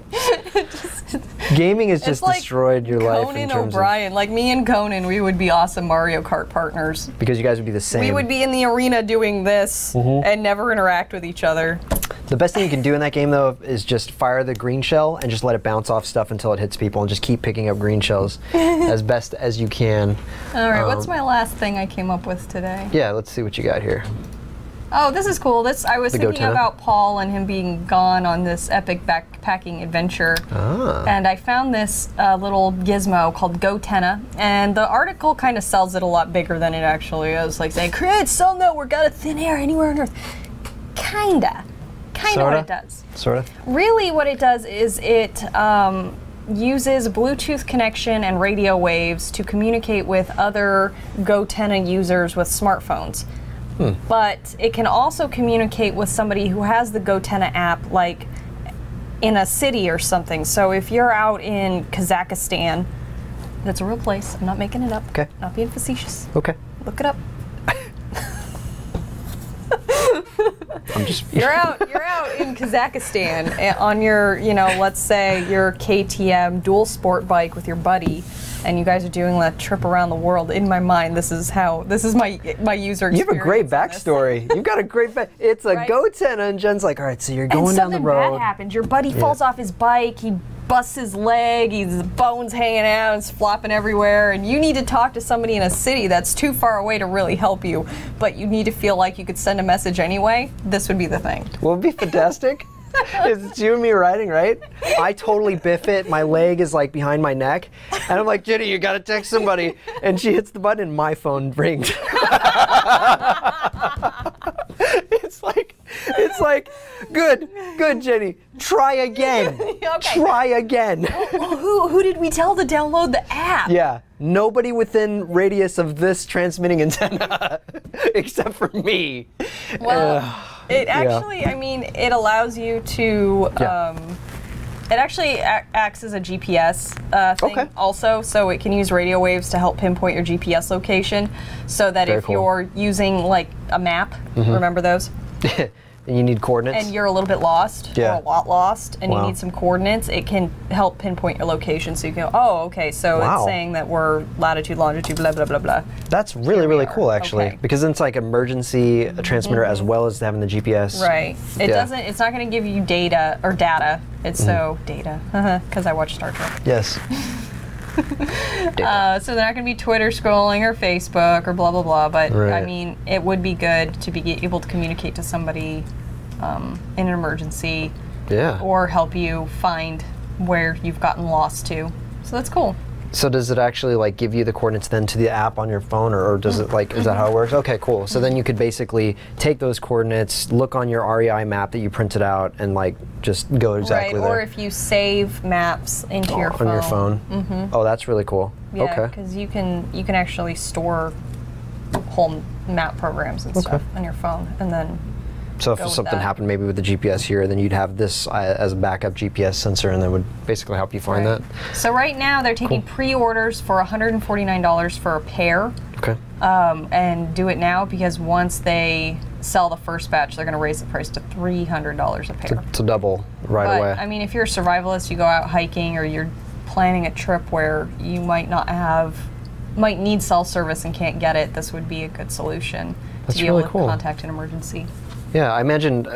Gaming has just destroyed your life. Conan O'Brien, like me and Conan, we would be awesome Mario Kart partners. Because you guys would be the same. We would be in the arena doing this and never interact with each other. The best thing you can do in that game, though, is just fire the green shell and just let it bounce off stuff until it hits people, and just keep picking up green shells as best as you can. All right, what's my last thing I came up with today? Yeah, let's see what you got here. Oh, this is cool. I was thinking Gotenna? about Paul and him being gone on this epic backpacking adventure. And I found this little gizmo called Gotenna, and the article kind of sells it a lot bigger than it actually is. Like saying, create cell network out of thin air anywhere on Earth. Kinda what it does. Sorta. Really what it does is it uses Bluetooth connection and radio waves to communicate with other Gotenna users with smartphones. But it can also communicate with somebody who has the Gotenna app, like in a city or something. So if you're out in Kazakhstan, that's a real place. I'm not making it up. Okay. Not being facetious. Okay. Look it up. I'm just. You're out in Kazakhstan on your, let's say your KTM dual sport bike with your buddy, and you guys are doing that trip around the world. In my mind, this is my user experience. You have a great backstory. You've got a great It's a Right? Gotenna, and Jen's like, all right, so you're going down the road. Something bad happens. Your buddy falls off his bike. He busts his leg. His bones hanging out. It's flopping everywhere. And you need to talk to somebody in a city that's too far away to really help you, but you need to feel like you could send a message anyway. This would be the thing. Well, it'd be fantastic. It's you and me riding, right? I totally biff it. My leg is like behind my neck, and I'm like, Jenny, you gotta text somebody. And she hits the button, and my phone rings. It's like, good, Jenny. Try again. Okay. Try again. Well, who did we tell to download the app? Yeah, nobody within radius of this transmitting antenna, except for me. Well, it actually, it allows you to, it actually acts as a GPS thing also, so it can use radio waves to help pinpoint your GPS location, so that if you're using like a map, remember those? And you need coordinates? And you're a little bit lost, or a lot lost, and you Wow. need some coordinates, it can help pinpoint your location, so you can go, oh, okay, so Wow. it's saying that we're latitude, longitude, blah, blah, blah, blah. That's really, really cool, actually, Okay. because it's like emergency transmitter as well as having the GPS. Right. It's not going to give you data, it's data, because I watch Star Trek. Yes. So they're not going to be Twitter scrolling or Facebook or blah, blah, blah, but Right. it would be good to be able to communicate to somebody in an emergency Yeah. or help you find where you've gotten lost to. So that's cool. So does it actually like give you the coordinates then to the app on your phone, or does it like, is that how it works? Okay, cool. So then you could basically take those coordinates, look on your REI map that you printed out, and like just go exactly Right, there. or if you save maps into your phone. On your phone. Oh, that's really cool. Yeah, Okay. because you can actually store whole map programs and stuff on your phone, and then So go if with something that. happened maybe with the GPS here, then you'd have this as a backup GPS sensor, and that would basically help you find Right. that. So right now they're taking pre-orders for $149 for a pair, Okay. and do it now because once they sell the first batch, they're going to raise the price to $300 a pair. To double right But away. I mean, if you're a survivalist, you go out hiking, or you're planning a trip where you might need cell service and can't get it, this would be a good solution That's to be really able to cool. contact an emergency. Yeah, I imagine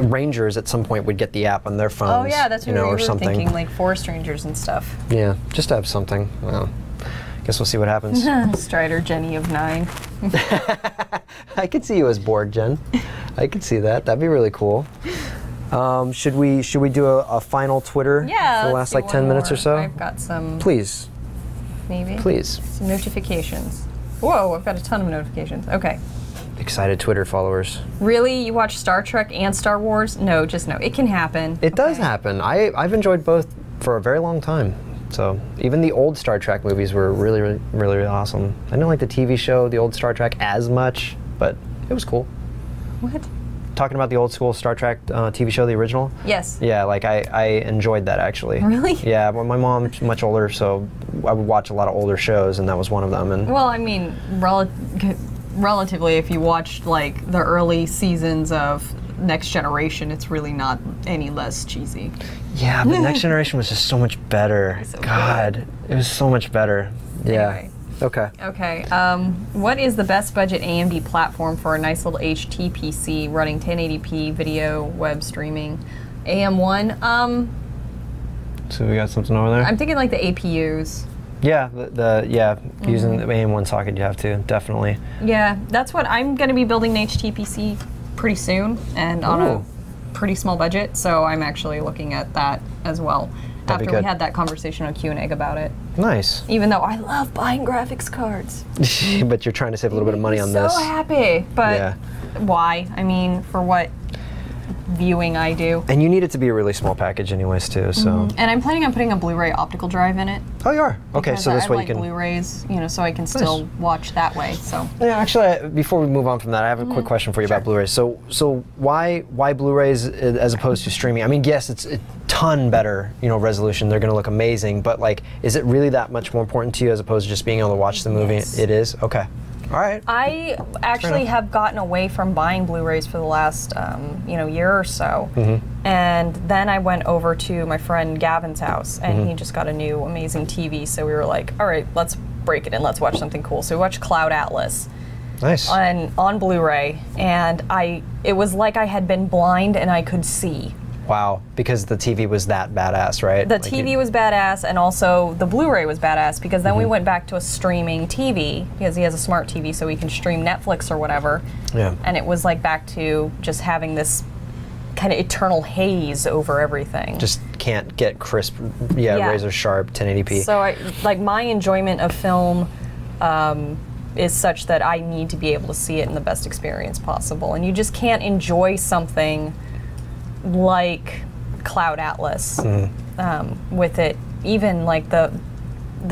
rangers at some point would get the app on their phones. Oh yeah, that's what we or were something. thinking, like forest rangers and stuff. Yeah, just to have something. Well, guess we'll see what happens. Strider Jenny of 9. I could see you as bored, Jen. I could see that. That'd be really cool. Should we do a final Twitter Yeah, for the let's last do like 10 one minutes or more. so? I've got some, Please, maybe. please. Some notifications. Whoa, I've got a ton of notifications. Okay. Excited Twitter followers. Really? You watch Star Trek and Star Wars? No, just no. It can happen. It does Okay. happen. I've enjoyed both for a very long time. So even the old Star Trek movies were really, really, really, really awesome. I didn't like the TV show, the old Star Trek, as much, but it was cool. What? Talking about the old school Star Trek TV show, the original. Yes. Yeah, like I enjoyed that actually. Really? Yeah, well, my mom's much older, so I would watch a lot of older shows, and that was one of them. And Well, I mean, relatively, if you watched like the early seasons of Next Generation, it's really not any less cheesy. yeah, but Next Generation was just so much better. So God, it was so much better. Yeah. Anyway, Okay. Okay. What is the best budget AMD platform for a nice little HT-PC running 1080p video web streaming? AM1. So we got something over there? I'm thinking like the APUs. Yeah, using the AM1 socket you have to, definitely. Yeah, that's what I'm going to be building an HT-PC pretty soon and on a pretty small budget, so I'm actually looking at that as well. That'd be after we good. had that conversation on Q&A about it. Nice. Even though I love buying graphics cards. But you're trying to save a little bit of money on this. So happy, but Yeah. why? I mean, for what viewing I do. And you need it to be a really small package anyways too, so. And I'm planning on putting a Blu-ray optical drive in it. Oh, you are? Okay, because so this I way like you can. Blu-rays, you know, so I can still watch that way. So. Yeah, actually, before we move on from that, I have a quick question for you about Blu-rays. So why Blu-rays as opposed to streaming? I mean, yes, it's a ton better, you know, resolution. They're going to look amazing, but like, is it really that much more important to you as opposed to just being able to watch the movie? Yes. It is. Okay. All right. I actually have gotten away from buying Blu-rays for the last, year or so. And then I went over to my friend Gavin's house, and he just got a new amazing TV. So we were like, all right, let's break it in. Let's watch something cool. So we watched Cloud Atlas Nice. on Blu-ray, and it was like I had been blind and I could see. Wow, because the TV was that badass, right? The Like TV was badass, and also the Blu-ray was badass, because then we went back to a streaming TV, because he has a smart TV, so he can stream Netflix or whatever. Yeah. And it was like back to just having this kind of eternal haze over everything. Just can't get crisp, Yeah. razor sharp 1080p. So my enjoyment of film is such that I need to be able to see it in the best experience possible. And you just can't enjoy something like Cloud Atlas with it, even like the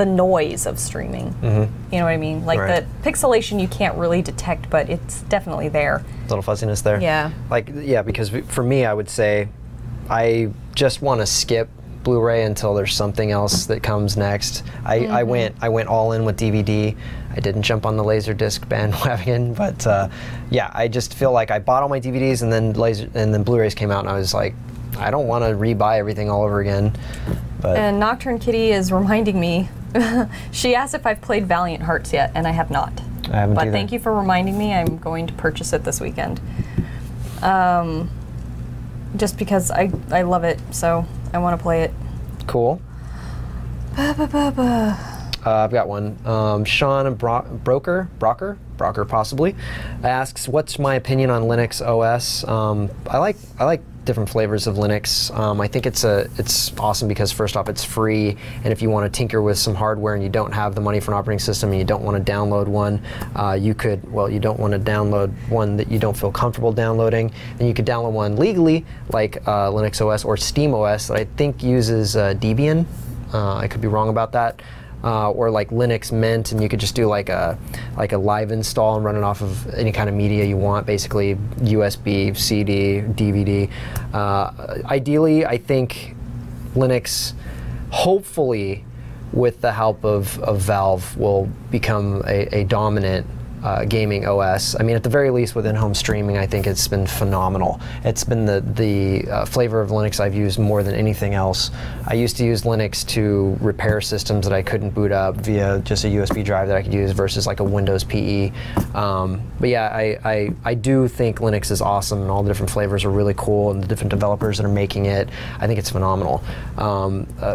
noise of streaming. You know what I mean? Like Right. the pixelation you can't really detect, but it's definitely there. Little fuzziness there. Yeah. Because for me, I would say I just want to skip Blu-ray until there's something else that comes next. I went all in with DVD. I didn't jump on the Laserdisc bandwagon, but I just feel like I bought all my DVDs, and then Blu-rays came out, and I was like, I don't want to re-buy everything all over again. But And Nocturne Kitty is reminding me. She asked if I've played Valiant Hearts yet, and I have not. I haven't But either. thank you for reminding me. I'm going to purchase it this weekend. Just because I love it, so I want to play it. Cool. I've got one. Sean Broker possibly asks, "What's my opinion on Linux OS?" I like different flavors of Linux. I think it's awesome because first off, it's free, and if you want to tinker with some hardware and you don't have the money for an operating system and you don't want to download one, you don't want to download one that you don't feel comfortable downloading, then you could download one legally, like Linux OS or Steam OS that I think uses Debian. I could be wrong about that. Or like Linux Mint, and you could just do like a live install and run it off of any kind of media you want, basically USB, CD, DVD. Ideally, I think Linux, hopefully with the help of Valve, will become a dominant gaming OS. I mean, at the very least, with in-home streaming, I think it's been phenomenal. It's been the flavor of Linux I've used more than anything else. I used to use Linux to repair systems that I couldn't boot up via just a USB drive that I could use versus like a Windows PE. But yeah, I do think Linux is awesome, and all the different flavors are really cool, and the different developers that are making it, I think it's phenomenal.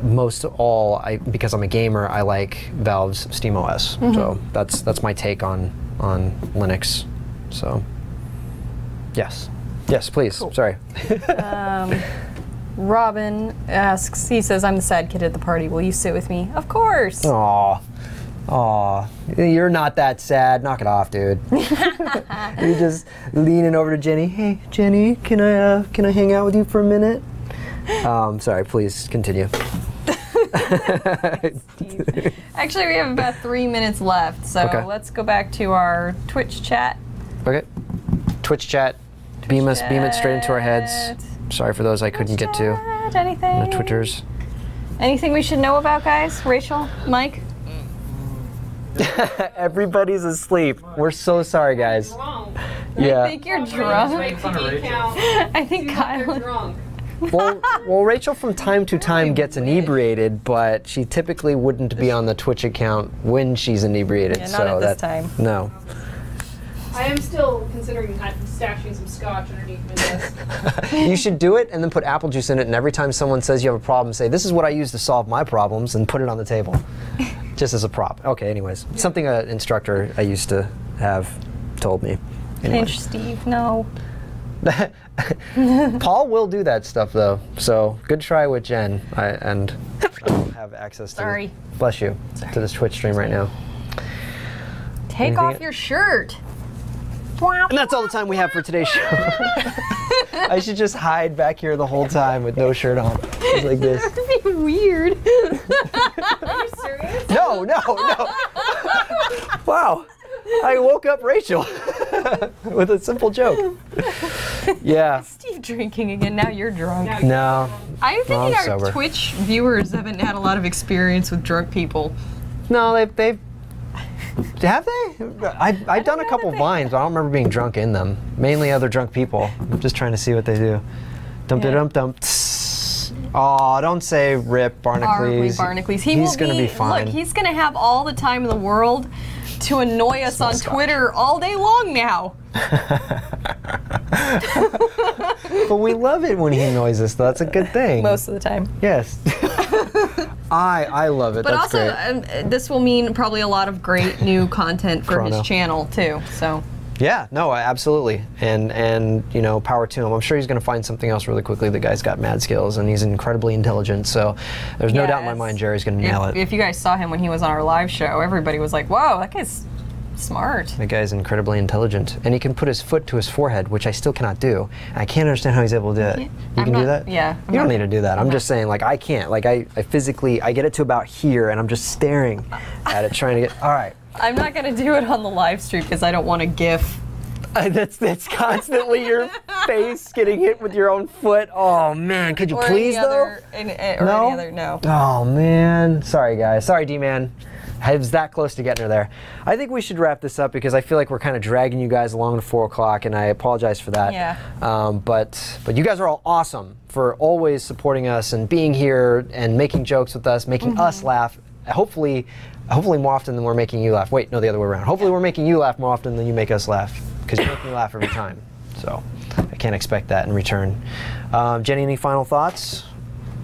Most of all, because I'm a gamer, I like Valve's Steam OS. So that's my take on Linux. So yes, please. Cool. Sorry. Robin asks, he says, "I'm the sad kid at the party. Will you sit with me?" Of course. Aw, you're not that sad. Knock it off, dude. You're just leaning over to Jenny. Hey, Jenny, can I hang out with you for a minute? Sorry, please continue. Actually, we have about 3 minutes left, so Okay. let's go back to our Twitch chat. Okay. Twitch chat. Beam it straight into our heads. Sorry for those I couldn't get to. Chat, anything? The Twitters. Anything we should know about, guys? Rachel? Mike? Everybody's asleep. We're so sorry, guys. Drunk. Yeah. I think you're drunk. Make fun of Rachel. I think You're Kyle. drunk. Well, Rachel from time to time gets inebriated, but she typically wouldn't be on the Twitch account when she's inebriated. Yeah, not so at this time. No. I am still considering stashing some scotch underneath my desk. You should do it and then put apple juice in it, and every time someone says you have a problem, say, this is what I use to solve my problems, and put it on the table. Just as a prop. Okay, anyways. Something an instructor I used to have told me. Anyway. Pinch Steve, no. Paul will do that stuff, though, so good try with Jen. And I don't have access to Sorry. Bless you. Sorry. To this Twitch stream right now. Take Anything off your shirt. And that's all the time we have for today's show. I should just hide back here the whole time with no shirt on. Just like this. That'd be weird. Are you serious? No. Wow. I woke up Rachel with a simple joke. Yeah. Steve drinking again. Now you're drunk. No. I'm thinking I'm our sober. Twitch viewers haven't had a lot of experience with drunk people. No, they've have they? I've done a couple vines, but I don't remember being drunk in them. Mainly other drunk people. I'm just trying to see what they do. Dum-da-dum-dum. Oh, don't say rip Barnacles. Barnacles. He's going to be fine. Look, he's going to have all the time in the world to annoy us on Twitter all day long now. But we love it when he annoys us, though. That's a good thing. Most of the time. Yes. I love it. But That's also, great. this will mean probably a lot of great new content for Chrono. his channel, too. So. Yeah, no, absolutely. And you know, power to him. I'm sure he's going to find something else really quickly. The guy's got mad skills, and he's incredibly intelligent. So there's no doubt in my mind Jerry's going to nail it. If you guys saw him when he was on our live show, everybody was like, whoa, that guy's smart. That guy's incredibly intelligent. And he can put his foot to his forehead, which I still cannot do. And I can't understand how he's able to do it. You can do that? Yeah. You don't need to do that. I'm just saying, like, I can't. Like, I physically, I get it to about here, and I'm just staring at it, trying to get, all right. I'm not going to do it on the live stream because I don't want a GIF. That's constantly your face getting hit with your own foot. Oh man, could you please though? No. Oh man, sorry guys, sorry D-Man. I was that close to getting her there. I think we should wrap this up because I feel like we're kind of dragging you guys along to 4 o'clock, and I apologize for that. Yeah. But you guys are all awesome for always supporting us and being here and making jokes with us, making us laugh. Hopefully more often than we're making you laugh. Wait, no, the other way around. Hopefully we're making you laugh more often than you make us laugh, because you make me laugh every time. So I can't expect that in return. Jenny, any final thoughts?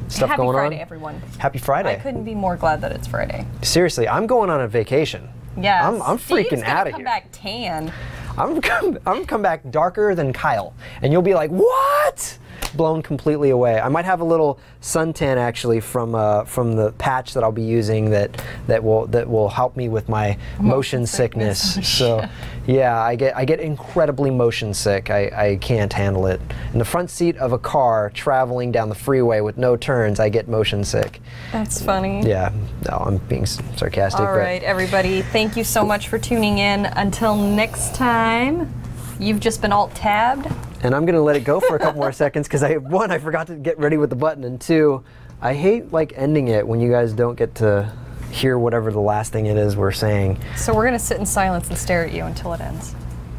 Stuff Happy going Friday, on? everyone. Happy Friday. I couldn't be more glad that it's Friday. Seriously, I'm going on a vacation. Yeah. I'm freaking out of come here. back tan. I'm come back darker than Kyle, and you'll be like, what? Blown completely away. I might have a little suntan actually from the patch that I'll be using that will help me with my motion sickness. So yeah, I get incredibly motion sick. I can't handle it. In the front seat of a car traveling down the freeway with no turns, I get motion sick. That's funny. Yeah, no, I'm being sarcastic. All right, everybody. Thank you so much for tuning in. Until next time, you've just been alt-tabbed. And I'm going to let it go for a couple more seconds because one, I forgot to get ready with the button, and two, I hate like ending it when you guys don't get to hear whatever the last thing it is we're saying. So we're going to sit in silence and stare at you until it ends.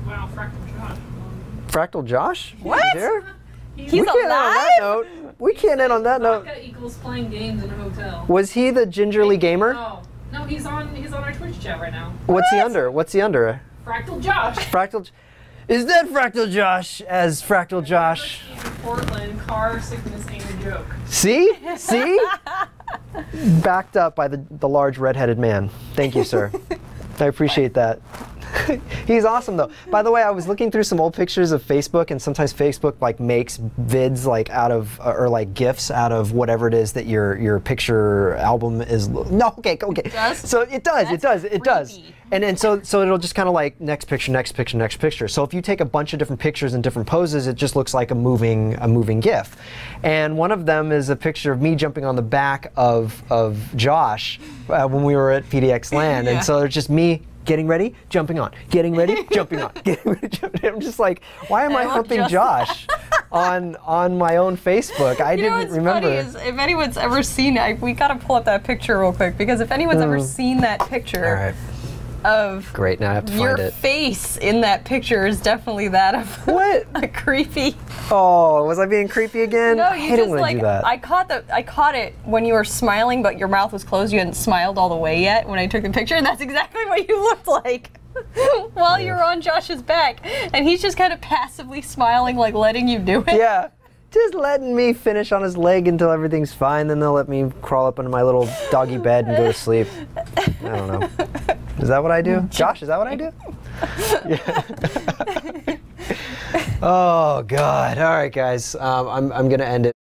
Wow, Fractal Josh. Fractal Josh? What? Is there? He's We can't end on that alive? note. We can't end on that note. Vodka equals playing games in a hotel. Was he the gingerly gamer? No, he's on our Twitch chat right now. What's he under? What's he under? Fractal Josh. Fractal. Is that Fractal Josh as Fractal Josh? In Portland, car sickness ain't a joke. See? See? Backed up by the large red-headed man. Thank you, sir. I appreciate that. He's awesome though. By the way, I was looking through some old pictures of Facebook, and sometimes Facebook like makes vids like out of or like GIFs out of whatever it is that your picture album is. No, okay. So it does. And so it'll just kind of like next picture, next picture, next picture. So if you take a bunch of different pictures in different poses, it just looks like a moving GIF. And one of them is a picture of me jumping on the back of Josh when we were at PDX Land, and so it's just me getting ready, jumping on, getting ready, jumping on, getting ready, jumping on. I'm just like, why am I humping Josh on my own Facebook? I didn't remember. Funny is, if anyone's ever seen it, we gotta pull up that picture real quick, because if anyone's ever seen that picture, All right. of Great, now I have to your find it. face in that picture is definitely that of What? a creepy. Oh, was I being creepy again? No, I you hate it just when I do that. I caught it when you were smiling, but your mouth was closed. You hadn't smiled all the way yet when I took the picture, and that's exactly what you looked like while you were on Josh's back, and he's just kind of passively smiling, like letting you do it. Yeah. Just letting me finish on his leg until everything's fine, then they'll let me crawl up into my little doggy bed and go to sleep. I don't know. Is that what I do? Josh, is that what I do? Yeah. Oh, God. All right, guys. I'm going to end it.